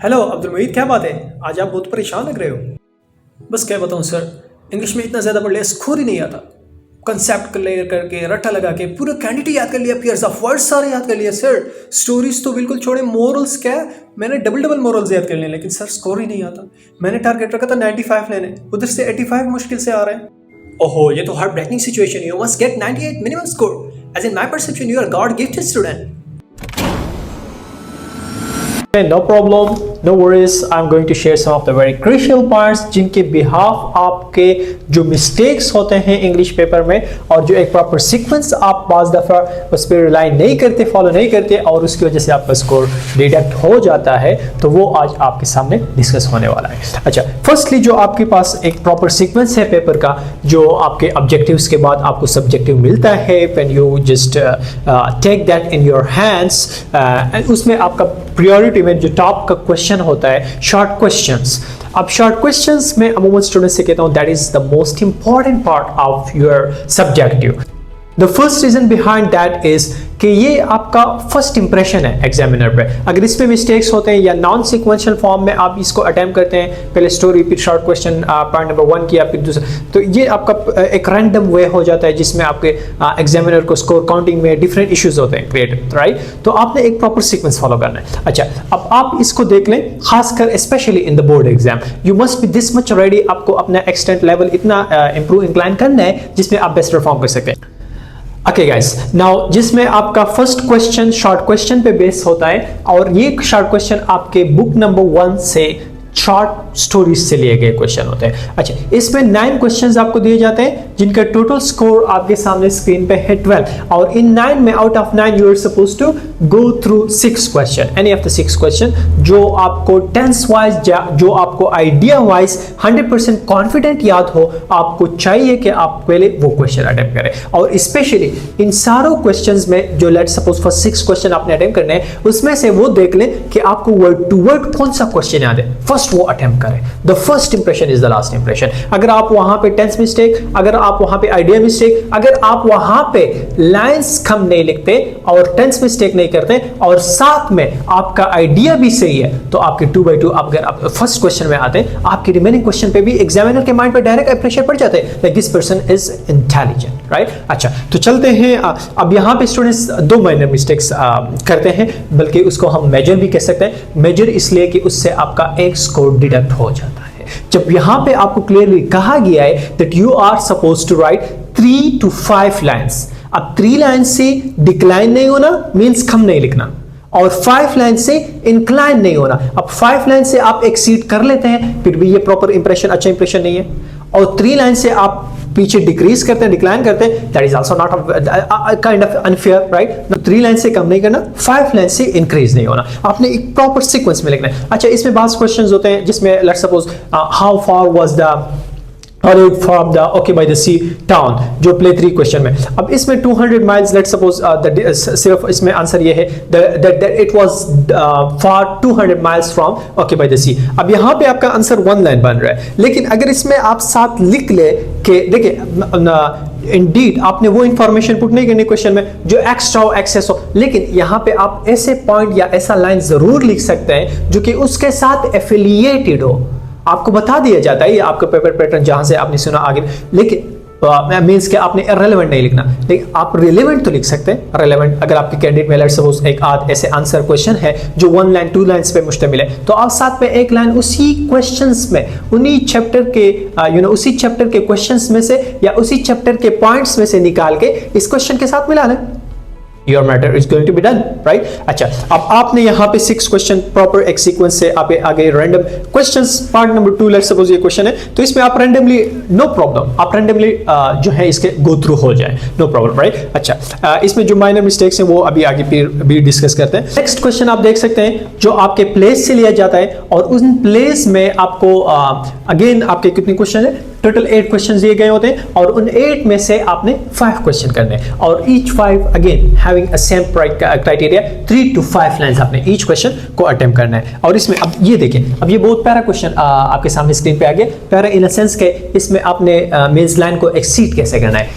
Hello Abdul Moeed, क्या बात है? आज आप बहुत परेशान लग रहे हो। बस क्या बताऊँ सर, इंग्लिश में इतना ज़्यादा पढ़ लिया, स्कोर ही नहीं आता। कंसेप्ट क्लियर करके रट्टा लगा के पूरा कैंडिडेट याद कर लिया, पेयर्स ऑफ वर्ड्स सारे याद कर लिया सर। स्टोरीज तो बिल्कुल छोड़े, मोरल्स क्या है, मैंने डबल मोरल्स याद कर लिए, लेकिन सर स्कोर ही नहीं आता। मैंने टारगेट रखा था 95 लेने, उधर से 85 मुश्किल से आ रहे हैं। ओहो, ये तो heart breaking situation. You must get 98 minimum score. As in my perception you are god gifted student. No problem, no worries. I'm going to share some of the very crucial parts जिनके behalf आपके जो mistakes होते हैं English paper में और जो एक proper sequence आप बाज़ दफ़ा उस पर रिलाई नहीं करते, फॉलो नहीं करते और उसकी वजह से आपका स्कोर डिडक्ट हो जाता है, तो वो आज आपके सामने डिस्कस होने वाला है। अच्छा, फर्स्टली जो आपके पास एक प्रॉपर सीक्वेंस है पेपर का, जो आपके ऑब्जेक्टिव्स के बाद आपको सब्जेक्टिव मिलता है, when you just take that in your hands, उसमें आपका प्रायोरिटी में जो टॉप का क्वेश्चन होता है शॉर्ट क्वेश्चंस। अब शॉर्ट क्वेश्चंस में अमूमन स्टूडेंट्स से कहता हूं that is the most important part of your subjective. The first reason behind that is कि ये आपका फर्स्ट इंप्रेशन है एग्जामिनर पे। अगर इसमें मिस्टेक्स होते हैं या नॉन सिक्वेंशियल फॉर्म में आप इसको अटेम्प्ट करते हैं, पहले स्टोरी फिर शॉर्ट क्वेश्चन पॉइंट नंबर 1 किया फिर दूसरा, तो ये आपका एक रैंडम वे हो जाता है जिसमें आपके एग्जामिनर को स्कोर काउंटिंग में डिफरेंट इश्यूज होते हैं क्रिएट, राइट। तो आपने एक प्रॉपर सीक्वेंस फॉलो करना है। अच्छा, अब आप इसको देख लें, खासकर specially in the board exam you must be this much ready. आपको अपना एक्सटेंट लेवल इतना इंप्रूव इंक्लाइन करना है जिसमें आप बेस्ट परफॉर्म कर सकें। ओके गाइस, नाउ जिसमें आपका फर्स्ट क्वेश्चन शॉर्ट क्वेश्चन पे बेस होता है और ये शॉर्ट क्वेश्चन आपके बुक नंबर 1 से शॉर्ट स्टोरीज से लिए गए क्वेश्चन होते हैं। अच्छा, इसमें 9 क्वेश्चंस आपको दिए जाते हैं जिनका टोटल स्कोर आपके सामने स्क्रीन पे है 12 और इन 9 में out of 9 you are suppose to go through 6 question, any of the 6 question जो आपको टेंस वाइज जो आपको आइडिया वाइज 100% कॉन्फिडेंट याद हो, आपको चाहिए कि आप पहले वो क्वेश्चन अटेम्प्ट करें। और स्पेशली इन सारों क्वेश्चंस में जो लेट्स सपोज फॉर 6 क्वेश्चन आपने अटेम्प्ट करने हैं, उसमें से वो देख लें कि आपको वर्ड टू वर्ड कौन सा क्वेश्चन याद है, फर्स्ट वो अटेम्प्ट करें। The first impression is the last impression. अगर आप वहां पे टेंस मिस्टेक, अगर आप वहां पे आइडिया मिस्टेक, अगर आप वहां पे लाइंस कम नहीं लिखते और टेंस मिस्टेक नहीं करते और साथ में आपका आइडिया भी सही है, तो आपके 2/2 अगर आप फर्स्ट क्वेश्चन में आते हैं, आपके रिमेनिंग क्वेश्चन पे भी एग्जामिनर के माइंड पे डायरेक्ट प्रेशर पड़ जाते हैं like this person is intelligent, right. अच्छा, तो चलते हैं। अब यहां पे स्टूडेंट्स 2 माइनर मिस्टेक्स करते हैं, बल्कि उसको हम मेजर भी कह सकते हैं। मेजर इसलिए कि उससे आपका एक स्कोर डिडक्ट हो जाता है। जब यहां पे आपको क्लियरली कहा गया है that you are suppose to write 3 to 5 lines. अब 3 लाइन से डिक्लाइन नहीं होना मींस कम नहीं लिखना, और 5 लाइन से इंक्लाइन नहीं होना। अब 5 लाइन से आप एक्सीड कर लेते हैं फिर भी ये प्रॉपर इंप्रेशन, अच्छा इंप्रेशन नहीं है, और 3 लाइन से आप पीछे डिक्रीज करते हैं, डिक्लाइन करते हैं, that is also not kind of unfair, right. 3 line से कम नहीं करना, 5 लाइन से इंक्रीज नहीं होना। आपने एक प्रॉपर सीक्वेंस में लिखना है। अच्छा, इसमें बहुत क्वेश्चंस होते हैं जिसमें let's suppose how far was the from the okay by the sea town, जो प्ले 3 क्वेश्चन में। अब इसमें 200 माइल्स लेट्स सपोज सिर्फ इसमें आंसर ये है that it was for 200 miles from okay by the sea. अब यहाँ पे आपका आंसर 1 लाइन बन रहा है, लेकिन अगर इसमें आप साथ लिख ले कि देखिए इंडीड आपने वो इंफॉर्मेशन पुट नहीं करनी क्वेश्चन में जो एक्स्ट्रा हो, एक्सेस हो, लेकिन यहाँ पे आप ऐसे पॉइंट या ऐसा लाइन जरूर लिख सकते हैं जो कि उसके साथ एफिलिएटेड हो। आपको बता दिया जाता है ये आपका पेपर पैटर्न जहां से आपने सुना आगे, लेकिन मींस कि आपने इररिलेवेंट नहीं लिखना, लेकिन आप रिलेवेंट तो लिख सकते हैं। रिलेवेंट अगर आपके कैंडिडेट में लेट्स सपोज एक आध ऐसे आंसर क्वेश्चन है जो 1 लाइन 2 लाइंस पे मुश्तमिल है, तो आप साथ में एक लाइन उसी क्वेश्चंस में, उन्हीं चैप्टर के उसी चैप्टर के क्वेश्चंस में से या उसी चैप्टर के पॉइंट्स में से निकाल के इस क्वेश्चन के साथ मिला लें। Your matter is going to be done, right? अच्छा, अब आपने यहाँ पे 6 क्वेश्चन प्रॉपर एक सीक्वेंस से आप आगे random questions part number 2 let's suppose ये क्वेश्चन है, तो इसमें आप रैंडमली नो प्रॉब्लम, आप रैंडमली जो है इसके गो थ्रू हो जाए, नो प्रॉब्लम, राइट। अच्छा, इसमें जो माइनर मिस्टेक्स हैं वो अभी आगे फिर भी डिस्कस करते हैं। नेक्स्ट क्वेश्चन आप देख सकते हैं जो आपके प्लेस से लिया जाता है और उन प्लेस में आपको अगेन आपके कितने क्वेश्चन है, टोटल 8 क्वेश्चन दिए गए होते हैं और उन 8 में से आपने 5 क्वेश्चन करने हैं और each 5 again having a same criteria 3 to 5 lines आपने ईच क्वेश्चन को अटेम्प्ट करना है। और इसमें अब ये देखें, अब ये बहुत प्यारा क्वेश्चन आपके सामने स्क्रीन पे आ गया। प्यारा इन द सेंस के इसमें आपने मींस लाइन को एक्सीड कैसे करना है।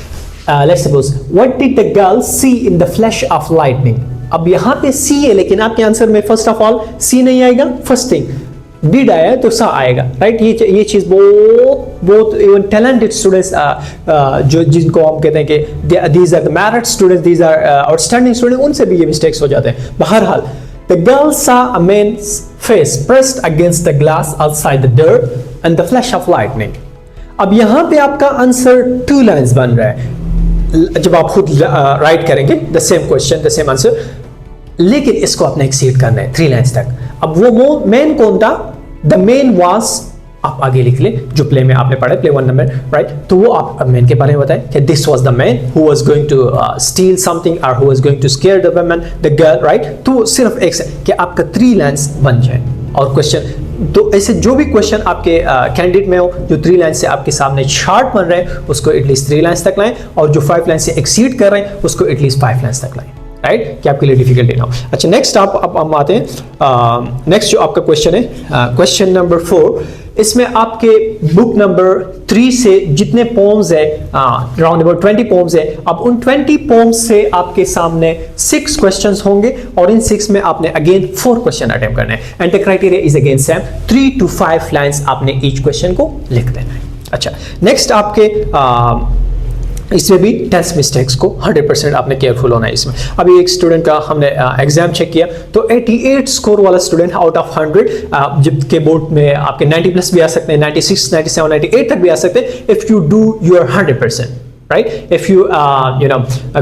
Let's suppose, what did the girl see in the flash of lightning? अब यहां पे सी है, लेकिन आपके आंसर में फर्स्ट ऑफ ऑल सी नहीं आएगा, फर्स्ट थिंग डिड आया है तो सा आएगा, राइट। ये चीज बहुत इवन टैलेंटेड स्टूडेंट्स जो जिनको हम कहते हैं कि these are the merit students, these are outstanding student, उनसे भी ये मिस्टेक्स हो जाते हैं। बहरहाल, the girl saw a man's face pressed against the glass outside the door and the flash of lightning। अब यहां पे आपका आंसर 2 लाइंस बन रहा है जब आप खुद राइट करेंगे the same question the same answer, लेकिन इसको आपने एक्सीड करना है 3 लाइंस तक। अब वो मैन कौन था? द मैन वाज, आप आगे लिख ले जो प्ले में आपने पढ़ा, प्ले 1 नंबर, राइट। तो वो आप मैन के बारे में बताएं कि this was the man who was going to steal something और who was going to scare the woman the girl, right. तो सिर्फ एक से कि आपका 3 लाइंस बन जाए और क्वेश्चन, तो ऐसे जो भी क्वेश्चन आपके कैंडिडेट में हो जो 3 लाइन से आपके सामने चार्ट बन रहे हैं उसको एटलीस्ट 3 लाइंस तक लाएं, और जो 5 लाइन से एक्सीड कर रहे हैं उसको एटलीस्ट 5 लाइंस तक लाएं, राइट, कि आपके लिए डिफिकल्टी ना हो। अच्छा, नेक्स्ट आप आते हैं नेक्स्ट जो आपका क्वेश्चन है, क्वेश्चन नंबर 4। इसमें आपके बुक नंबर 3 से जितने पोम्स है, राउंड अबाउट 20 पोम्स है, अब उन 20 पोम्स से आपके सामने 6 क्वेश्चंस होंगे और इन 6 में आपने अगेन 4 क्वेश्चन अटेम्प्ट करने हैं, and the criteria is again same, 3 to 5 lines आपने ईच क्वेश्चन को लिख देना है। अच्छा, नेक्स्ट आपके इसमें भी टेस्ट मिस्टेक्स को 100% आपने केयरफुल होना है इसमें। अभी एक स्टूडेंट का हमने एग्जाम चेक किया तो 88 स्कोर वाला स्टूडेंट आउट ऑफ 100, जबकि बोर्ड में आपके 90 प्लस भी आ सकते हैं, 96, 97, 98 तक भी आ सकते हैं, if you do your 100%, right, if you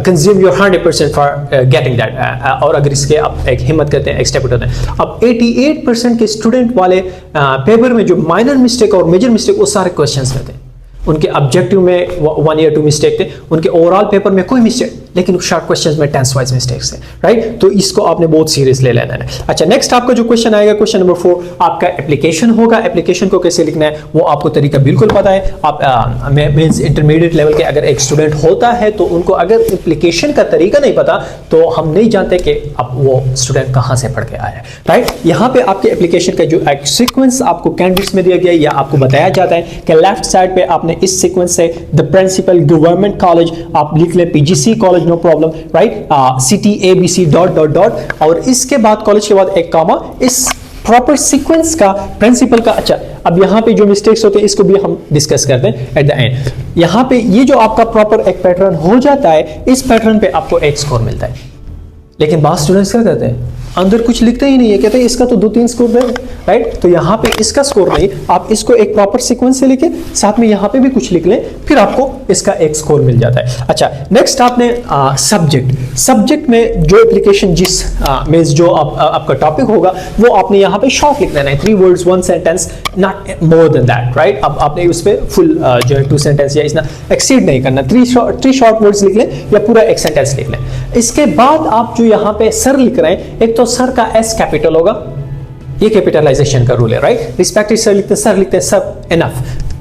consume your 100% for getting that, और अगर इसके आप एक हिम्मत करते हैं, एक स्टेप उठाते हैं। अब 88% के स्टूडेंट वाले पेपर में जो माइनर मिस्टेक और मेजर मिस्टेक वो सारे क्वेश्चंस में थे, उनके ऑब्जेक्टिव में 1 या 2 मिस्टेक थे, उनके ओवरऑल पेपर में कोई मिस्टेक, लेकिन शॉर्ट क्वेश्चंस में टेंस वाइज मिस्टेक्स थे, राइट। तो इसको आपने बहुत सीरियस ले लेना है। अच्छा, नेक्स्ट आपका जो क्वेश्चन आएगा, क्वेश्चन नंबर 4, आपका एप्लीकेशन होगा। एप्लीकेशन को कैसे लिखना है वो आपको तरीका बिल्कुल पता है। आप मींस इंटरमीडिएट लेवल के अगर एक स्टूडेंट होता है तो उनको अगर एप्लीकेशन का तरीका नहीं पता तो हम नहीं जानते कि अब वो स्टूडेंट कहाँ से पढ़ के आया है, राइट। यहाँ पे आपके एप्लीकेशन का जो एक सीक्वेंस आपको कैंडिडेट्स में दिया गया या आपको बताया जाता है कि लेफ्ट साइड पे आपने इस सीक्वेंस से द प्रिंसिपल गवर्नमेंट कॉलेज आप लिख ले, PGC college no problem, right, city ABC dot dot dot, और इसके बाद कॉलेज के बाद एक कॉमा, इस प्रॉपर सीक्वेंस का प्रिंसिपल का। अच्छा, अब यहाँ पे जो मिस्टेक्स होते हैं इसको भी हम डिस्कस करते हैं एट द एंड। यहाँ पे ये जो आपका प्रॉपर एक पैटर्न हो जाता है, इस पैटर्न पे आपको 1 स्कोर मिलता है, लेकिन बहुत स्टूडेंट्स क्या करते हैं, अंदर कुछ लिखते ही नहीं है, कहते हैं इसका तो 2-3 स्कोर दे, राइट। तो यहाँ पे इसका स्कोर नहीं, आप इसको एक प्रॉपर सीक्वेंस से लिखें, साथ में यहाँ पे भी कुछ लिख लें, फिर आपको इसका 1 स्कोर मिल जाता है। अच्छा, नेक्स्ट आपने सब्जेक्ट में जो एप्लीकेशन जिस मींस जो आपका टॉपिक होगा वो आपने यहाँ पे शॉर्ट लिख लेना है, 3 words 1 sentence, not more than that, right. अब आपने उस पर फुल जो है 2 सेंटेंस या इतना एक्सीड नहीं करना, 3 शॉर्ट वर्ड्स लिख लें या पूरा 1 सेंटेंस लिख लें। इसके बाद आप जो यहाँ पे सर लिख रहे हैं, एक तो सर का एस कैपिटल होगा, ये कैपिटलाइजेशन का रूल है, राइट। रिस्पेक्टिव सर लिखते हैं सर इनफ,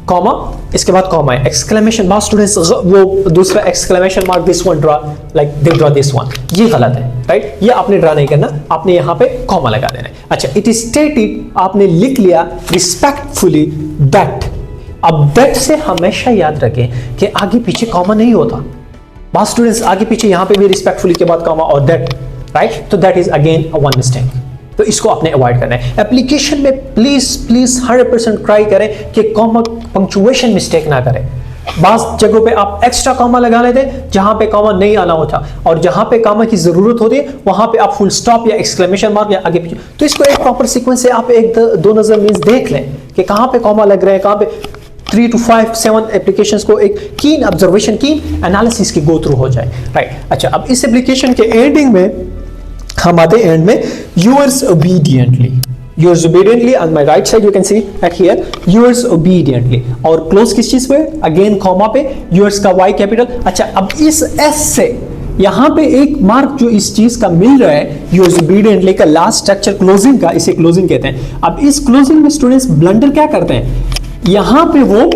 कॉमा, इसके बाद कॉमा है, एक्सक्लेमेशन, बहुत स्टूडेंट्स वो दूसरा exclamation mark this one draw, like they draw this one, ये गलत है, राइट। ये आपने ड्रा नहीं करना, आपने यहाँ पे कॉमा लगा देना है। अच्छा, इट इज स्टेटेड, आपने लिख लिया रिस्पेक्टफुली दैट। अब दैट से हमेशा याद रखें कि आगे पीछे कॉमा नहीं होता, बहुत स्टूडेंट्स आगे पीछे यहाँ पे भी रिस्पेक्टफुली के बाद कॉमा और दैट, राइट। तो that is again one mistake, तो इसको आपने अवॉइड करना है। एप्लीकेशन में प्लीज 100% ट्राई करें कि कॉमा पंक्चुएशन मिस्टेक ना करें। बास जगहों पे आप एक्स्ट्रा कॉमा लगा लेते हैं जहां पे कॉमा नहीं आना होता, और जहां पे कॉमा की जरूरत होती है वहां पे आप फुल स्टॉप या एक्सक्लेमेशन मार्क या आगे पीछे, तो इसको एक प्रॉपर सीक्वेंस से आप 1-2 नजर मींस देख लें कि कहां पे कॉमा लग रहे हैं, कहां पे 3 to 5, 7 एप्लीकेशंस को एक कीन ऑब्जर्वेशन, कीन एनालिसिस की गो थ्रू हो जाए, राइट। अच्छा, अब इस एप्लीकेशन के एंडिंग में हम आते हैं एंड में, yours obediently on my right side you can see at here, yours obediently, और क्लोज किस चीज पे, अगेन कॉमा पे, yours का y कैपिटल। अच्छा, अब इस s से यहां पे एक मार्क जो इस चीज का मिल रहा है, yours obediently का लास्ट स्ट्रक्चर क्लोजिंग का, इसे क्लोजिंग कहते हैं। अब इस क्लोजिंग में स्टूडेंट्स ब्लंडर क्या करते हैं, यहां पे वो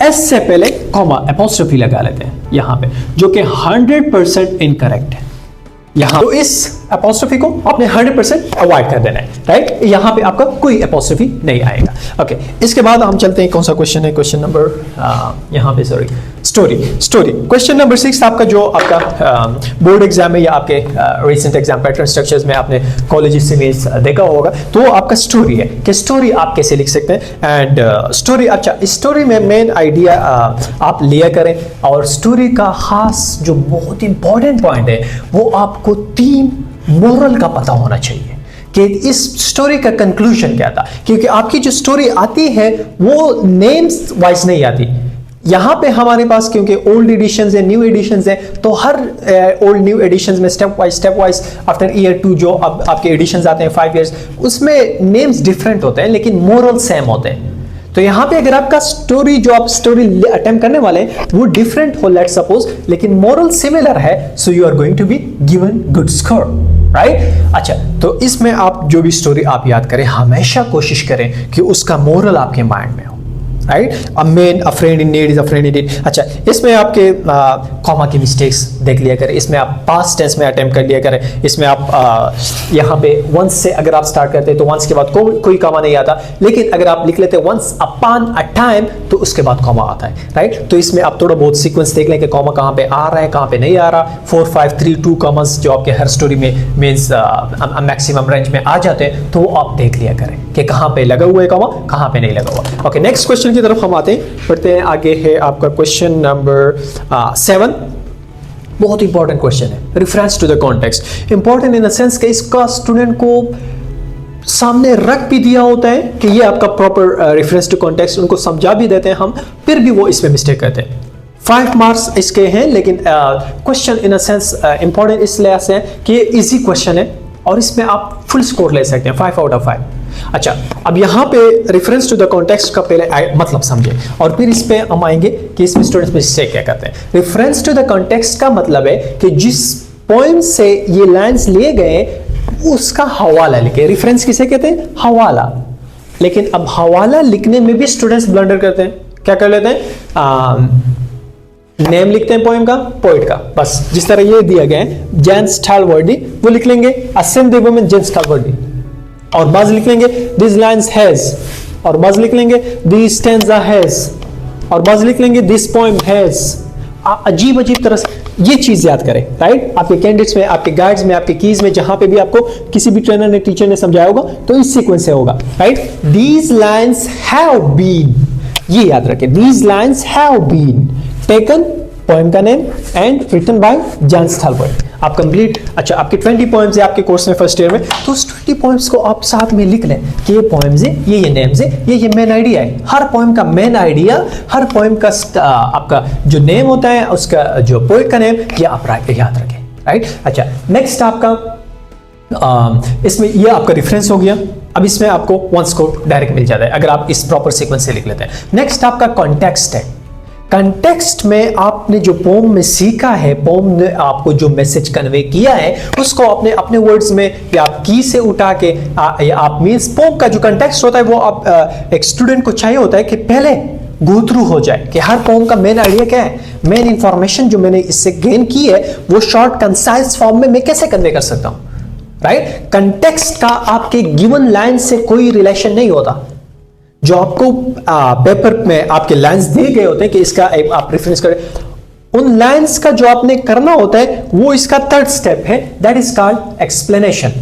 s से पहले कॉमा एपोस्ट्रोफी लगा लेते हैं यहां पे, जो कि 100% इनकरेक्ट है। यहां तो इस एपोस्ट्रोफी को आपने 100% अवॉइड कर देना है, राइट। यहां पे आपका कोई एपोस्ट्रोफी नहीं आएगा। ओके, इसके बाद हम चलते हैं, कौन सा क्वेश्चन है, क्वेश्चन नंबर यहां पे सॉरी स्टोरी क्वेश्चन नंबर 6 आपका जो आपका बोर्ड एग्जाम है या आपके रिसेंट एग्जाम पैटर्न स्ट्रक्चर्स में आपने कॉलेजेस से देखा होगा, तो आपका स्टोरी है कि स्टोरी आप कैसे लिख सकते हैं। एंड स्टोरी, अच्छा स्टोरी में मेन आइडिया आप लिया करें, और स्टोरी का खास जो बहुत इंपॉर्टेंट पॉइंट है वो आपको 3 मोरल का पता होना चाहिए कि इस स्टोरी का कंक्लूजन क्या था, क्योंकि आपकी जो स्टोरी आती है वो नेम्स वाइज नहीं आती। यहां पे हमारे पास क्योंकि ओल्ड एडिशंस है, न्यू एडिशंस है, तो हर ओल्ड न्यू एडिशंस में स्टेप वाइज आफ्टर ईयर 2 जो अब आपके एडिशंस आते हैं 5 इयर्स, उसमें नेम्स डिफरेंट होते हैं लेकिन मोरल सेम होते हैं। तो यहां पे अगर आपका स्टोरी जो आप स्टोरी अटेम्प्ट करने वाले हैं वो डिफरेंट हो लेट्स सपोज, लेकिन मोरल सिमिलर है, so you are going to be given good score, right. अच्छा, तो इसमें आप जो भी स्टोरी आप याद करें, हमेशा कोशिश करें कि उसका मोरल आपके माइंड में हो, right. A man a friend in need is a friend in need. अच्छा, इसमें आपके कॉमा की मिस्टेक्स देख लिया करें, इसमें आप पास्ट टेंस में अटेम्प्ट कर लिया करें, इसमें आप यहाँ पे वंस से अगर आप स्टार्ट करते हैं तो वंस के बाद कोई कॉमा नहीं आता, लेकिन अगर आप लिख लेते हैं वंस अपॉन अ टाइम तो उसके बाद कॉमा आता है, राइट। तो इसमें आप थोड़ा बहुत सीक्वेंस देख लें कि कॉमा कहाँ पे आ रहा है, कहाँ पे नहीं आ रहा। 4 5 3 2 कॉमास जो आपके हर स्टोरी में मीन्स मैक्सिमम रेंज में आ जाते हैं, तो वो आप देख लिया करें कि कहाँ पे लगा हुआ है कॉमा, कहाँ पे नहीं लगा हुआ। ओके, नेक्स्ट क्वेश्चन की तरफ हम आते हैं, बढ़ते हैं। आगे है आपका क्वेश्चन नंबर 7। बहुत इंपॉर्टेंट क्वेश्चन है, reference to the context. Important in the sense कि इसका स्टूडेंट को सामने रख भी दिया होता है कि ये आपका प्रॉपर रेफरेंस टू कॉन्टेक्स्ट, उनको समझा भी देते हैं हम, फिर भी वो इसमें मिस्टेक करते हैं। 5 मार्क्स इसके हैं, लेकिन question in a sense important इसलिए है कि ये इजी क्वेश्चन है और इसमें आप फुल स्कोर ले सकते हैं, 5 आउट ऑफ 5। अच्छा, अब यहाँ पे रेफरेंस टू द कॉन्टेक्स्ट का पहले मतलब समझे और फिर इस पे हम आएंगे कि इसमें स्टूडेंट्स मिस्टेक क्या करते हैं। रेफरेंस टू द कॉन्टेक्स्ट का मतलब है कि जिस पॉइंट से ये लाइंस लिए गए उसका हवाला लिखे। रेफरेंस किसे कहते हैं? हवाला। लेकिन अब हवाला लिखने में भी स्टूडेंट्स ब्लंडर करते हैं। क्या कर लेते हैं? नेम लिखते हैं पोएम का, पोइट का, बस जिस तरह ये दिया गया है जेन्स स्टालवर्डी, वो लिख लेंगे असेम द वुमेन जेन्स स्टालवर्डी, और बाज लिख लेंगे दिस लाइन्स हैज, और बाज लिख लेंगे दिस स्टैंजा हैज, और बाज लिख लेंगे दिस पोएम हैज। अजीब अजीब तरह से ये चीज याद करें, राइट। आपके कैंडिडेट्स में, आपके गाइड्स में, आपके कीज में, जहां पे भी आपको किसी भी ट्रेनर ने, टीचर ने समझाया होगा तो इस सीक्वेंस से होगा, right. These lines have been, ये याद रखें, these lines have been taken, poem का name, and written by Jon Stallworthy. आप कंप्लीट, अच्छा आपके 20 पोएम्स है आपके कोर्स में फर्स्ट ईयर में, तो उस 20 पोएम्स को आप साथ में लिख लें कि ये पोएम्स है, ये नेम्स है, ये मेन आइडिया है। हर पोएम का मेन आइडिया, हर पोएम का आपका जो नेम होता है, उसका जो पोएट का नेम, ये आप याद रखें, राइट। अच्छा, नेक्स्ट आपका इसमें ये आपका रेफरेंस हो गया। अब इसमें आपको 1 स्कोर डायरेक्ट मिल जाता है अगर आप इस प्रॉपर सीक्वेंस से लिख लेते हैं। नेक्स्ट आपका कॉन्टेक्स्ट है। कंटेक्स्ट में आपने जो पोम में सीखा है, पोम ने आपको जो मैसेज कन्वे किया है, उसको आपने अपने वर्ड्स में या आप की से उठा के या आप मीन्स पोम का जो कंटेक्स्ट होता है वो आप एक स्टूडेंट को चाहिए होता है कि पहले गो थ्रू हो जाए कि हर पोम का मेन आइडिया क्या है, मेन इंफॉर्मेशन जो मैंने इससे गेन की है वो शॉर्ट कंसाइज फॉर्म में मैं कैसे कन्वे कर सकता हूं, राइट। कंटेक्स्ट का आपके गिवन लाइन से कोई रिलेशन नहीं होता। जो आपको पेपर में आपके लाइंस दिए गए होते हैं कि इसका आप रेफरेंस करें, उन लाइंस का जो आपने करना होता है वो इसका 3rd स्टेप है, that is called explanation,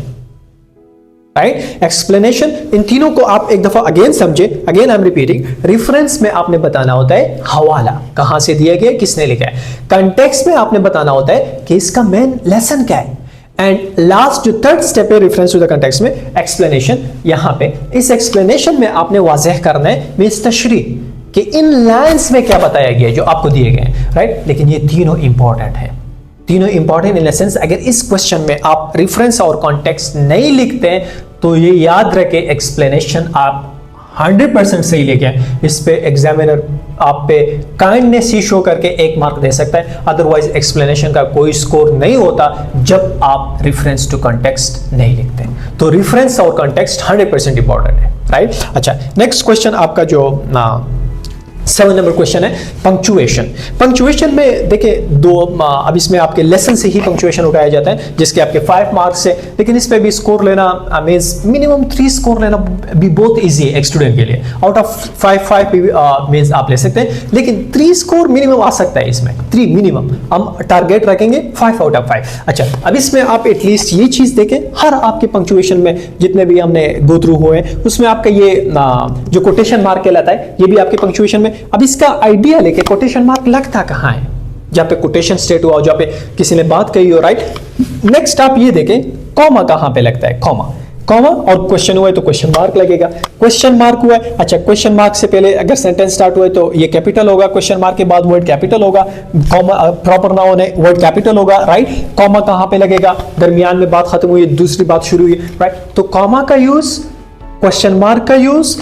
right. Explanation, इन तीनों को आप एक दफा अगेन समझे, again I am repeating. Reference में आपने बताना होता है हवाला, कहां से दिया गया, किसने लिखा है। कंटेक्स्ट में आपने बताना होता है कि इसका मेन लेसन क्या है, एंड लास्ट जो 3rd स्टेप है रेफरेंस टू द कंटेक्स्ट में, एक्सप्लेनेशन। यहां पे इस एक्सप्लेनेशन में आपने वाज़ेह करना है मींस तशरीह कि इन लाइंस में क्या बताया गया है जो आपको दिए गए हैं, राइट। लेकिन ये तीनों इंपॉर्टेंट है, तीनों इंपॉर्टेंट इन द सेंस अगर इस क्वेश्चन में आप रेफरेंस और कॉन्टेक्स्ट नहीं लिखते तो ये याद रखें एक्सप्लेनेशन आप 100% सही लेके आए, इस पे एग्जामिनर आप पे काइंडनेस ही शो करके 1 मार्क दे सकता है, अदरवाइज एक्सप्लेनेशन का कोई स्कोर नहीं होता जब आप रेफरेंस टू कॉन्टेक्स्ट नहीं लिखते। तो रेफरेंस और कॉन्टेक्स्ट 100% इंपॉर्टेंट है, राइट। अच्छा, नेक्स्ट क्वेश्चन आपका जो 7 नंबर क्वेश्चन है पंक्चुएशन। पंक्चुएशन में देखिए दो अब इसमें आपके लेसन से ही पंक्चुएशन उठाया जाता है जिसके आपके 5 मार्क्स है, लेकिन इस पे भी स्कोर लेना मींस मिनिमम 3 स्कोर लेना भी बहुत इजी है एक स्टूडेंट के लिए। आउट ऑफ 5 मींस आप ले सकते हैं, लेकिन 3 स्कोर मिनिमम आ सकता है इसमें, 3 मिनिमम हम टारगेट रखेंगे 5 आउट ऑफ 5। अच्छा, अब इसमें आप एटलीस्ट ये चीज देखें, हर आपके पंक्चुएशन में जितने भी हमने गो थ्रू हुए उसमें आपका ये जो कोटेशन मार्क कहलाता है ये भी आपके पंक्चुएशन में। अब इसका आइडिया लेके कोटेशन मार्क लगता कहां है, जहां पे कोटेशन स्टेट हुआ हो, जहां पे किसी ने बात कही हो, राइट। नेक्स्ट आप ये देखें कॉमा कहां पे लगता है, कॉमा और क्वेश्चन हुआ है तो क्वेश्चन मार्क लगेगा। क्वेश्चन मार्क हुआ है, अच्छा क्वेश्चन मार्क से पहले अगर सेंटेंस स्टार्ट हुआ है तो ये कैपिटल होगा, क्वेश्चन मार्क के बाद वर्ड कैपिटल होगा, कॉमा प्रॉपर नाउन है वर्ड कैपिटल होगा, राइट। कॉमा कहां पे लगेगा, दरमियान में बात खत्म हुई दूसरी बात शुरू हुई, राइट। तो कॉमा का यूज, क्वेश्चन मार्क का यूज,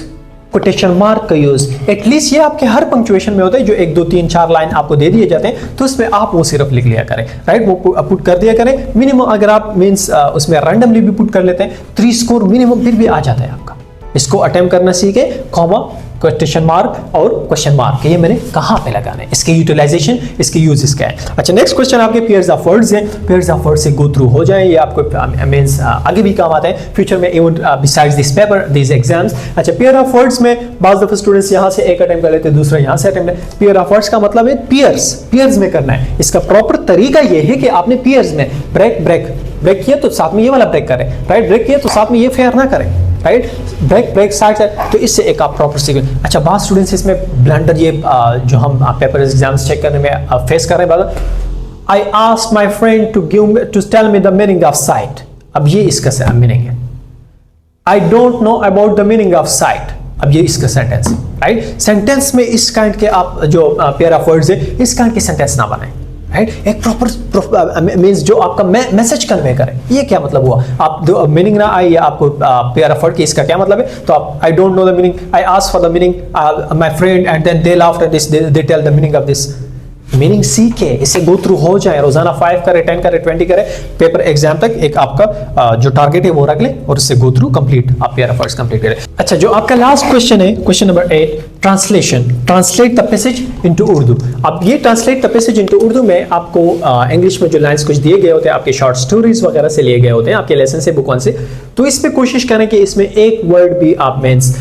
कोटेशन मार्क का यूज, एटलीस्ट ये आपके हर पंक्चुएशन में होता है। जो 1 2 3 4 लाइन आपको दे दिए जाते हैं तो उसमें आप वो सिर्फ लिख लिया करें, राइट, वो पुट कर दिया करें। मिनिमम अगर आप मींस उसमें रैंडमली भी पुट कर लेते हैं 3 स्कोर मिनिमम फिर भी आ जाता है आपका। इसको अटेम्प्ट करना सीखे, कॉमा, क्वेश्चन मार्क और क्वेश्चन मार्क ये मैंने कहां पे लगाना है, इसके यूटिलाइजेशन, इसके यूज इसका है। अच्छा, नेक्स्ट क्वेश्चन आपके पेयर्स ऑफ वर्ड्स हैं। पेयर्स ऑफ वर्ड्स से गो थ्रू हो जाए, ये आपको मींस आगे भी काम आता है फ्यूचर में, even besides this paper, this exams. अच्छा, पेयर ऑफ वर्ड्स में बाज़ दफा स्टूडेंट्स यहां से एक अटेम्प्ट कर लेते हैं, दूसरा यहां से अटेम्प्ट है। पेयर ऑफ वर्ड्स का मतलब है पेयर्स में करना है। इसका प्रॉपर तरीका ये है कि आपने पेयर्स में ब्रेक किया तो साथ में ये वाला ब्रेक करें, राइट, ब्रेक किया तो साथ में ये फेयर ना करें, राइट, ब्रेक साइड, तो इससे एक आप प्रॉपर सीक्वेंस। अच्छा, बहुत स्टूडेंट्स इसमें ब्लंडर ये जो हम पेपर एग्जाम्स चेक करने में फेस कर रहे हैं, I asked my friend to tell me the meaning of sight. अब ये इसका मीनिंग है, I don't know about the meaning of sight. अब ये इसका सेंटेंस है, राइट। सेंटेंस में इस काइंड के आप जो पेयर ऑफ वर्ड्स है इस काइंड के सेंटेंस ना बनाएं, राइट। एक प्रॉपर मींस जो आपका मैसेज कन्वे करे। ये क्या मतलब हुआ, आप मीनिंग ना आई आपको पेयर ऑफ वर्ड की इसका क्या मतलब है, तो आप I don't know the meaning, I ask for the meaning my friend and then they laughed at this, they tell the meaning of this. Meaning सीखे, इसे गो थ्रू हो जाए, रोजाना 5 करे, 10 करे, 20 करे, पेपर एग्जाम तक एक आपका जो टारगेट है वो रख ले और इससे गो थ्रू कंप्लीट आप पेयर ऑफ वर्ड्स कंप्लीट करें। अच्छा, जो आपका लास्ट क्वेश्चन है, question number 8, translation, translate the passage into Urdu. अब ये translate the passage into Urdu में आपको इंग्लिश में जो लाइंस कुछ दिए गए होते हैं आपके शॉर्ट स्टोरीज वगैरह से लिए गए होते हैं आपके लेसन से, बुक वन से, तो इस पे कोशिश करें कि इसमें एक वर्ड भी आप मींस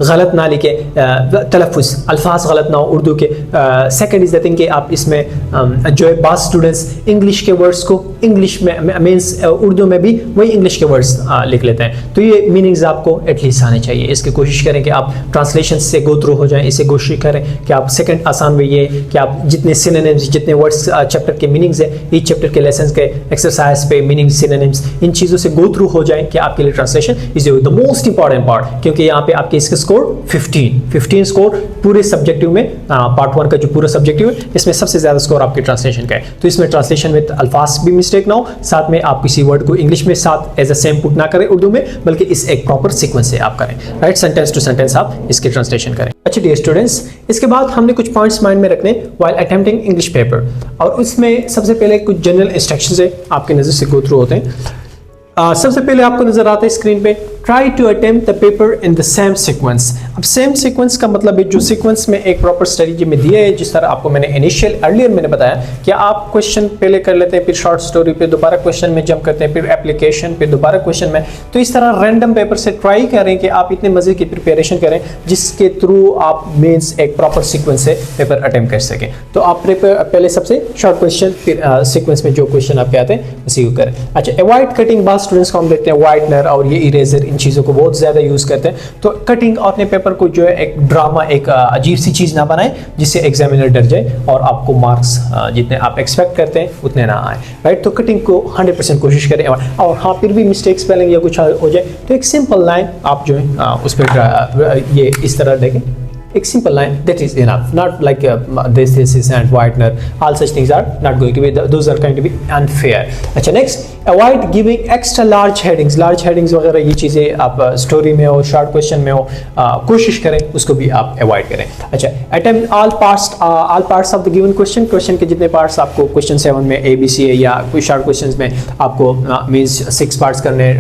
गलत ना लिखे, तलफ़ुज़ अल्फाज गलत ना हो उर्दू के। सेकंड इज द थिंग कि आप इसमें जो है बात स्टूडेंट्स इंग्लिश के वर्ड्स को इंग्लिश में मींस उर्दू में भी वही इंग्लिश के वर्ड्स लिख लेते हैं, तो ये मीनिंग्स आपको एटलीस्ट आने चाहिए। इसकी कोशिश करें कि आप ट्रांसलेशन से गो थ्रू हो जाएं। इसे कोशिश करें कि आप सेकंड आसान में ये कि आप जितने सिनोनिम्स, जितने वर्ड्स चैप्टर के मीनिंग्स है, ईच चैप्टर के लेसन के एक्सरसाइज पे मीनिंग, सिनोनिम्स, इन चीज़ों से गो थ्रू हो जाएं कि आपके लिए translation is the most important part, क्योंकि यहाँ पे आपके इसका स्कोर 15 स्कोर पूरे सब्जेक्टिव में, पार्ट 1 का जो पूरा सब्जेक्टिव है इसमें सबसे ज्यादा स्कोर आपके ट्रांसलेशन का है। तो इसमें ट्रांसलेशन में अल्फाज भी मिस्टेक ना हो, साथ में आप किसी वर्ड को इंग्लिश में साथ एज अ सेम पुट ना करें उर्दू में, बल्कि इस एक प्रॉपर सीक्वेंस से आप करें, राइट, सेंटेंस टू सेंटेंस आप इसके ट्रांसलेशन करें। अच्छा डियर स्टूडेंट्स, इसके बाद हमने कुछ पॉइंट्स माइंड में रखने व्हाइल अटेम्प्टिंग इंग्लिश पेपर, और उसमें सबसे पहले कुछ जनरल इंस्ट्रक्शंस है आपके नजर से गो थ्रू होते हैं। सबसे पहले आपको नजर आता है स्क्रीन पे, try to attempt the paper in the same sequence. अब सेम सीक्वेंस का मतलब है जो सीक्वेंस में एक प्रॉपर स्ट्रेटजी में दिया है, जिस तरह आपको मैंने अर्लियर मैंने बताया कि आप क्वेश्चन पहले कर लेते हैं, फिर शॉर्ट स्टोरी पे दोबारा क्वेश्चन में जंप करते हैं, फिर एप्लीकेशन, फिर दोबारा क्वेश्चन में। तो इस तरह रैंडम पेपर से ट्राई करें कि आप इतने मजे की प्रिपरेशन करें जिसके थ्रू आप मीन्स एक प्रॉपर सीक्वेंस से पेपर अटेम्प्ट कर सकें। तो आप पहले सबसे शॉर्ट क्वेश्चन, फिर सीक्वेंस में जो क्वेश्चन आपके आते हैं उसी को करें। अच्छा, अवॉइड कटिंग, बात स्टूडेंट्स को हम देखते हैं व्हाइटनर और ये इरेजर, इन चीज़ों को बहुत ज़्यादा यूज़ करते हैं। तो कटिंग अपने पेपर को जो है एक ड्रामा, एक अजीब सी चीज़ ना बनाए जिससे एग्जामिनर डर जाए और आपको मार्क्स जितने आप एक्सपेक्ट करते हैं उतने ना आए, राइट। तो कटिंग को 100% कोशिश करें, और हाँ फिर भी मिस्टेक स्पेलिंग या कुछ हो जाए तो एक सिंपल लाइन आप जो है उस पर ये इस तरह देखें, एक simple line that is enough, not like this is and whitener, all such things are not going to be, those are going to be unfair. अच्छा, next, avoid giving extra large headings वगैरह ये चीज़ें आप story में हो, short question में हो, कोशिश करें उसको भी आप अवॉइड करें। अच्छा, attempt all parts of the given question के जितने पार्ट्स आपको क्वेश्चन 7 में ABC है या कोई शॉर्ट क्वेश्चन में आपको मीन्स 6 पार्ट्स करने,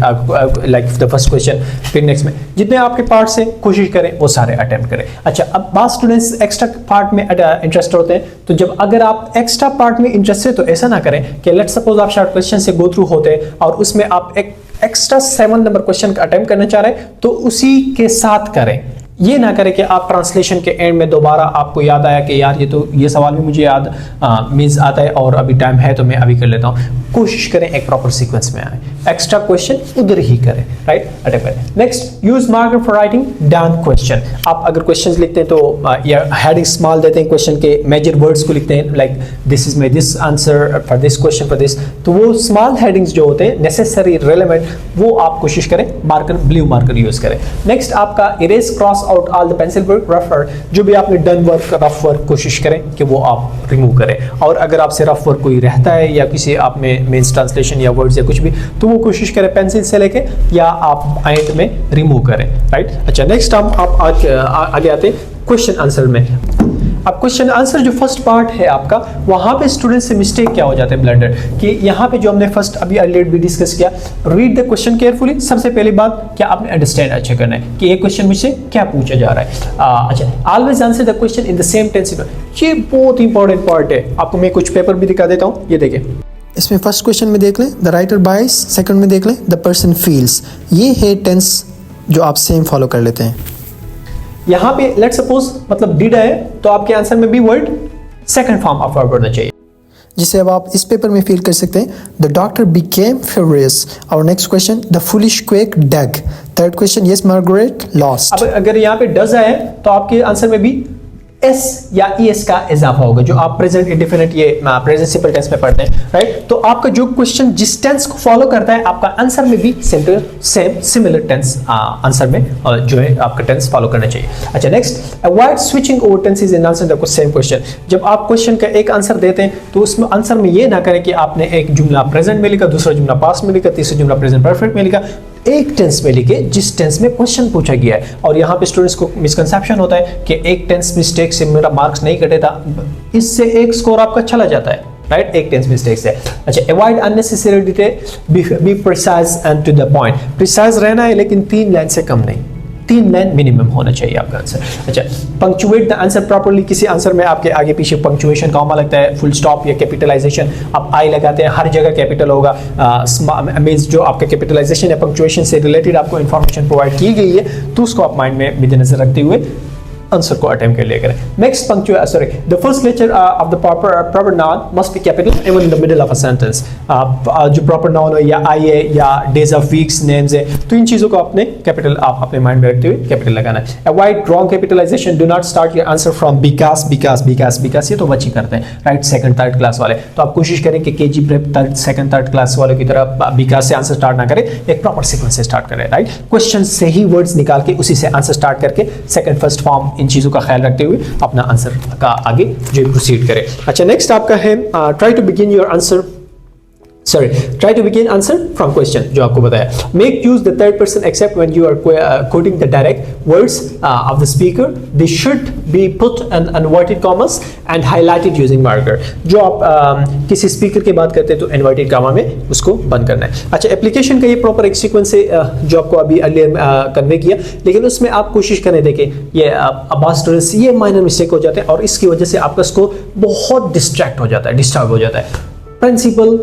लाइक द फर्स्ट क्वेश्चन, फिर नेक्स्ट में जितने आपके पार्ट्स हैं कोशिश करें वो सारे अटेम्प्ट करें। अच्छा, अच्छा, अब बात स्टूडेंट्स एक्स्ट्रा पार्ट में इंटरेस्ट होते हैं, तो जब अगर आप एक्स्ट्रा पार्ट में इंटरेस्ट है तो ऐसा ना करें कि लेट्स सपोज आप शॉर्ट क्वेश्चन से गो थ्रू होते हैं और उसमें आप एक एक्स्ट्रा 7 नंबर क्वेश्चन का अटेम्प्ट करना चाह रहे हैं तो उसी के साथ करें। ये ना करें कि आप ट्रांसलेशन के एंड में दोबारा आपको याद आया कि यार ये सवाल भी मुझे याद मीन्स आता है और अभी टाइम है तो मैं अभी कर लेता हूँ। कोशिश करें एक प्रॉपर सीक्वेंस में आए, एक्स्ट्रा क्वेश्चन उधर ही करें, राइट, अटेम्प्ट करें। Next, use marker for writing down question. आप अगर क्वेश्चंस लिखते हैं तो या हेडिंग स्मॉल देते हैं, क्वेश्चन के मेजर वर्ड्स को लिखते हैं, like this is my this answer for this question for this, तो वो स्मॉल हेडिंग्स जो होते हैं नेसेसरी रिलेवेंट वो आप कोशिश करें मार्कर ब्लू मार्कर यूज करें। नेक्स्ट, आपका erase cross out all the pencil work rough work, जो भी आपने डन वर्क रफ वर्क कोशिश करें कि वो आप रिमूव करें, और अगर आपसे रफ वर्क कोई रहता है या किसी आप में मीन्स ट्रांसलेशन या वर्ड्स या कुछ भी तो वो कोशिश करें पेंसिल से लेके या आप एंड में रिमूव करें, राइट। अच्छा, नेक्स्ट हम आप आज आगे आते हैं क्वेश्चन आंसर में। अब क्वेश्चन आंसर जो फर्स्ट पार्ट है आपका, वहां पे स्टूडेंट से मिस्टेक क्या हो जाते हैं ब्लंडर कि यहाँ पे जो हमने फर्स्ट अभी अर्लियर भी डिस्कस किया, रीड द क्वेश्चन केयरफुली। सबसे पहली बात क्या आपने अंडरस्टैंड अच्छा करना है कि ये क्वेश्चन मुझसे क्या पूछा जा रहा है। अच्छा, always answer the question in the same tense. ये बहुत इंपॉर्टेंट पार्ट है। आपको मैं कुछ पेपर भी दिखा देता हूँ, ये देखिए। इसमें फर्स्ट क्वेश्चन में देख लें द राइटर बाइज, सेकंड में देख लें द पर्सन फील्स। ये है टेंस जो आप सेम फॉलो कर लेते हैं। यहाँ पे लेट्स सपोज मतलब डिड है तो आपके आंसर में भी word second form of verb होना चाहिए, जिसे अब आप इस पेपर में फील कर सकते हैं। The doctor became furious. और next question, the foolish quack dug. Third question, yes Margaret lost. अब अगर यहाँ पे डज है तो आपके आंसर में भी एस या ईएस का इजाफा होगा, जो आप प्रेजेंट इंडेफिनिट ये प्रेजेंट सिंपल टेंस में पढ़ते हैं, राइट। तो आपका जो क्वेश्चन जिस टेंस को फॉलो करता है आपका आंसर में भी सेम सिमिलर टेंस आंसर में जो है आपका टेंस फॉलो करना चाहिए। अच्छा, next, avoid switching over tenses in answer the same question. जब आप क्वेश्चन का एक आंसर देते हैं तो उसमें आंसर में ये ना करें कि आपने एक जुमला प्रेजेंट में लिखा, दूसरा जुमला पास्ट में लिखा, तीसरा जुमला प्रेजेंट परफेक्ट में लिखा। एक टेंस में लिखे जिस टेंस में क्वेश्चन पूछा गया है। और यहाँ पे स्टूडेंट्स को मिसकंसेप्शन होता है कि एक टेंस मिस्टेक से मेरा मार्क्स नहीं कटेगा, इससे एक स्कोर आपका चला जाता है, राइट, एक टेंस मिस्टेक से। अच्छा, avoid unnecessary detail, be precise and to the point. Precise रहना है लेकिन 3 लाइन से कम नहीं, 3 लाइन मिनिमम होना चाहिए आपका आंसर। अच्छा, पंक्चुएट द आंसर प्रॉपर्ली। किसी आंसर में आपके आगे पीछे पंक्चुएशन कॉमा लगता है, फुल स्टॉप या कैपिटलाइजेशन आप आई लगाते हैं, हर जगह कैपिटल होगा। मींस जो आपका कैपिटलाइजेशन या पंक्चुएशन से रिलेटेड आपको इंफॉर्मेशन प्रोवाइड की गई है तो उसको आप माइंड में मद्देनजर रखते हुए आंसर को अटेम्प्ट कर लिया करें। Next the first letter of the proper noun must be capital even in the middle of a sentence. जो प्रॉपर नाउन है या आई है या डेज ऑफ वीक्स नेम्स है तो इन चीजों को आपने कैपिटल आप अपने माइंड में रखते हुए कैपिटल लगाना है। Avoid wrong capitalization, do not start your answer from because because because because, ये तो बच्चे करते हैं, राइट, सेकंड थर्ड क्लास वाले। तो आप कोशिश करें कि KG prep second third class वालों की तरह बिकॉज से आंसर स्टार्ट ना करें, एक प्रॉपर सीक्वेंस से स्टार्ट करें, राइट। क्वेश्चन से ही वर्ड्स निकाल के उसी से आंसर स्टार्ट करके सेकंड फर्स्ट फॉर्म इन चीजों का ख्याल रखते हुए अपना आंसर का आगे जो प्रोसीड करें। अच्छा, नेक्स्ट आपका है try to begin your answer try to begin answer from question जो आपको बताया। Make use the third person except when you are quoting the direct words of the speaker. They should be put in inverted commas and highlighted using marker. जो आप किसी speaker की बात करते हैं तो इन्वर्टेड कामा में उसको बंद करना है। अच्छा, एप्लीकेशन का ये प्रॉपर एक सीक्वेंस से जो आपको अभी अर्लियर कन्वे किया, लेकिन उसमें आप कोशिश करें, देखें ये अब स्टूडेंट्स ये माइनर मिस्टेक हो जाते हैं और इसकी वजह से आपका स्कोर बहुत डिस्ट्रैक्ट हो जाता है, डिस्टर्ब हो जाता है। प्रिंसिपल,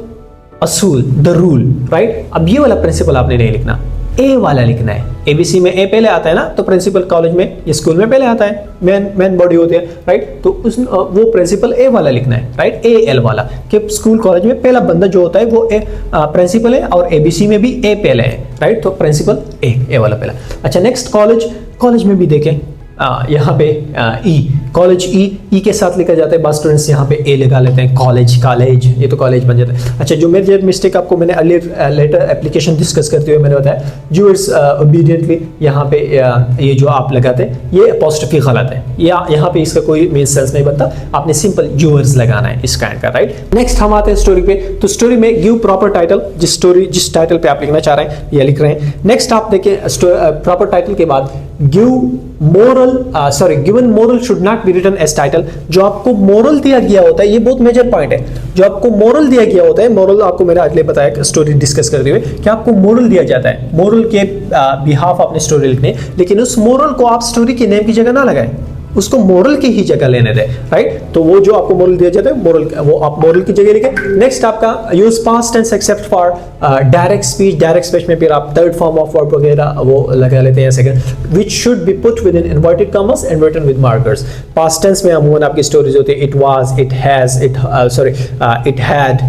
असूल, द रूल, राइट। अब ये वाला प्रिंसिपल आपने नहीं लिखना, ए वाला लिखना है। एबीसी में ए पहले आता है ना, तो प्रिंसिपल कॉलेज में या स्कूल में पहले आता है, मेन बॉडी होती है, राइट। तो उस वो प्रिंसिपल ए वाला लिखना है, राइट, ए एल वाला, कि स्कूल कॉलेज में पहला बंदा जो होता है वो ए प्रिंसिपल है और एबीसी में भी ए पहले है, राइट। तो प्रिंसिपल ए वाला पहला। अच्छा, नेक्स्ट कॉलेज में भी देखें यहाँ पे ई, कॉलेज ई के साथ लिखा जाता है। बहुत स्टूडेंट्स यहाँ पे ए लगा लेते हैं, कॉलेज ये तो कॉलेज बन जाता है। अच्छा, जो मेजर मिस्टेक आपको मैंने अर्लियर लेटर एप्लीकेशन डिस्कस करते हुए मैंने बताया, यूअर्स ओबीडियंटली यहाँ पे ये जो आप लगाते हैं ये अपॉस्ट्रोफी गलत है, या यहाँ पे इसका कोई मीन सेंस नहीं बनता, आपने सिंपल यूअर्स लगाना है इस काइंड का, राइट। नेक्स्ट हम आते हैं स्टोरी पे। तो स्टोरी में गिव प्रॉपर टाइटल, जिस टाइटल पे आप लिखना चाह रहे हैं या लिख रहे हैं। नेक्स्ट आप देखिए प्रॉपर टाइटल के बाद given moral should not be written as title. जो आपको मोरल दिया गया होता है, ये बहुत मेजर पॉइंट है, जो आपको मोरल दिया गया होता है, मोरल आपको मैंने अगले बताया स्टोरी डिस्कस करते हुए कि आपको मोरल दिया जाता है, मोरल के बिहाफ आपने स्टोरी लिखनी है, लेकिन उस मोरल को आप स्टोरी के नेम की जगह ना लगाएं, उसको मोरल की ही जगह लेने दें, राइट। तो वो जो आपको मोरल दिया जाता है मोरल, वो आप मोरल की जगह लिखें। नेक्स्ट आपका use past tense except for direct speech. Direct speech में फिर आप थर्ड फॉर्म ऑफ वर्ब वगैरह वो लगा लेते हैं second. Which should be put with in inverted commas and written with markers. Past tense में अमूमन आपकी स्टोरीज होती है, it was, it has, it had,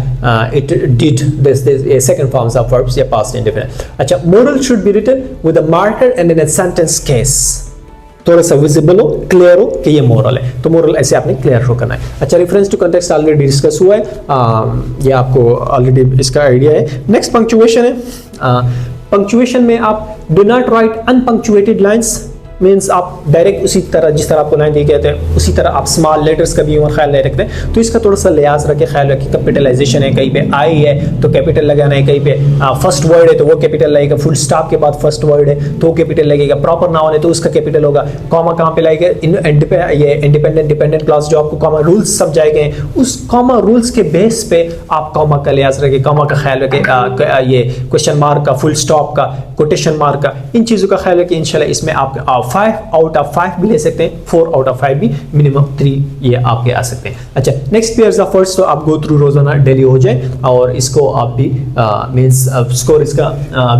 it did, this second forms of verbs या पास्ट इंडेफिनिट। अच्छा, moral should be written with a marker and in a sentence case, थोड़ा सा visible हो, क्लियर हो कि ये मोरल है, तो मोरल ऐसे आपने क्लियर शो करना है। अच्छा, reference to context already discuss हुआ है, ये आपको ऑलरेडी इसका आइडिया है। नेक्स्ट पंक्चुएशन है। पंक्चुएशन में आप do not write unpunctuated lines, means आप डायरेक्ट उसी तरह जिस तरह आपको लाइन दी कहते हैं उसी तरह आप स्मॉल लेटर्स का भी ख्याल नहीं रखते, तो इसका थोड़ा सा लिहाज रखें, ख्याल रखें। कैपिटलाइजेशन है, कहीं पे आई है तो कैपिटल लगाना है, कहीं पे फर्स्ट वर्ड है तो वो कैपिटल लगेगा, फुल स्टॉप के बाद फर्स्ट वर्ड है तो वो कैपिटल लगेगा, प्रॉपर नाउन है तो उसका कैपिटल होगा, कॉमा कहाँ पे लगेगा, ये इंडिपेंडेंट डिपेंडेंट क्लास जो आपको कॉमा रूल्स सब जाएंगे, उस कॉमा रूल्स के बेस पे आप कॉमा का लिहाज रखें, कॉमा का ख्याल रखें, ये क्वेश्चन मार्क का, फुल स्टॉप का, कोटेशन मार्क का, इन चीज़ों का ख्याल रखें। इंशाल्लाह इसमें आप 5 आउट ऑफ 5 भी ले सकते हैं, 4 आउट ऑफ 5 भी, मिनिमम 3 ये आपके आ सकते हैं। अच्छा, नेक्स्ट पेयर्स ऑफ वर्ड्स तो आप गो थ्रू रोजाना डेली हो जाए, और इसको आप भी मींस स्कोर इसका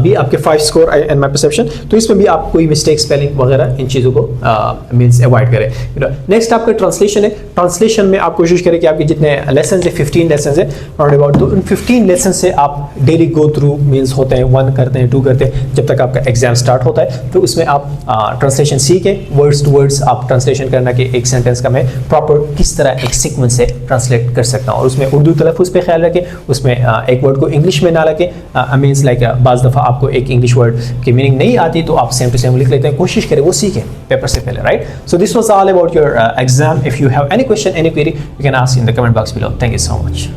भी आपके 5 स्कोर इन माय परसेप्शन, तो इसमें भी आप कोई मिस्टेक स्पेलिंग वगैरह इन चीज़ों को मींस अवॉइड करें। नेक्स्ट आपका ट्रांसलेशन है। ट्रांसलेशन में आप कोशिश करें कि आपके जितने लेसन है, 15 लेसन है राउंड अबाउट, तो उन 15 लेसन से आप डेली गो थ्रू मीन्स होते हैं, 1 करते हैं, 2 करते हैं, जब तक आपका एग्जाम स्टार्ट होता है, तो उसमें आप ट्रांसलेशन सीखें, वर्ड्स टू वर्ड्स आप ट्रांसलेशन करना कि एक सेंटेंस का मैं प्रॉपर किस तरह एक सीक्वेंस से ट्रांसलेट कर सकता हूँ, और उसमें उर्दू तलफ़ुज़ पे ख्याल रखें, उसमें एक वर्ड को इंग्लिश में ना रखें। मीन्स लाइक बाज़ दफ़ा आपको एक इंग्लिश वर्ड की मीनिंग नहीं आती तो आप सेम टू सेम लिख लेते हैं, कोशिश करें वो सीखें पेपर से पहले, right. So this was all about your exam. If you have any question, any query, you can ask in the comment box below. Thank you so much.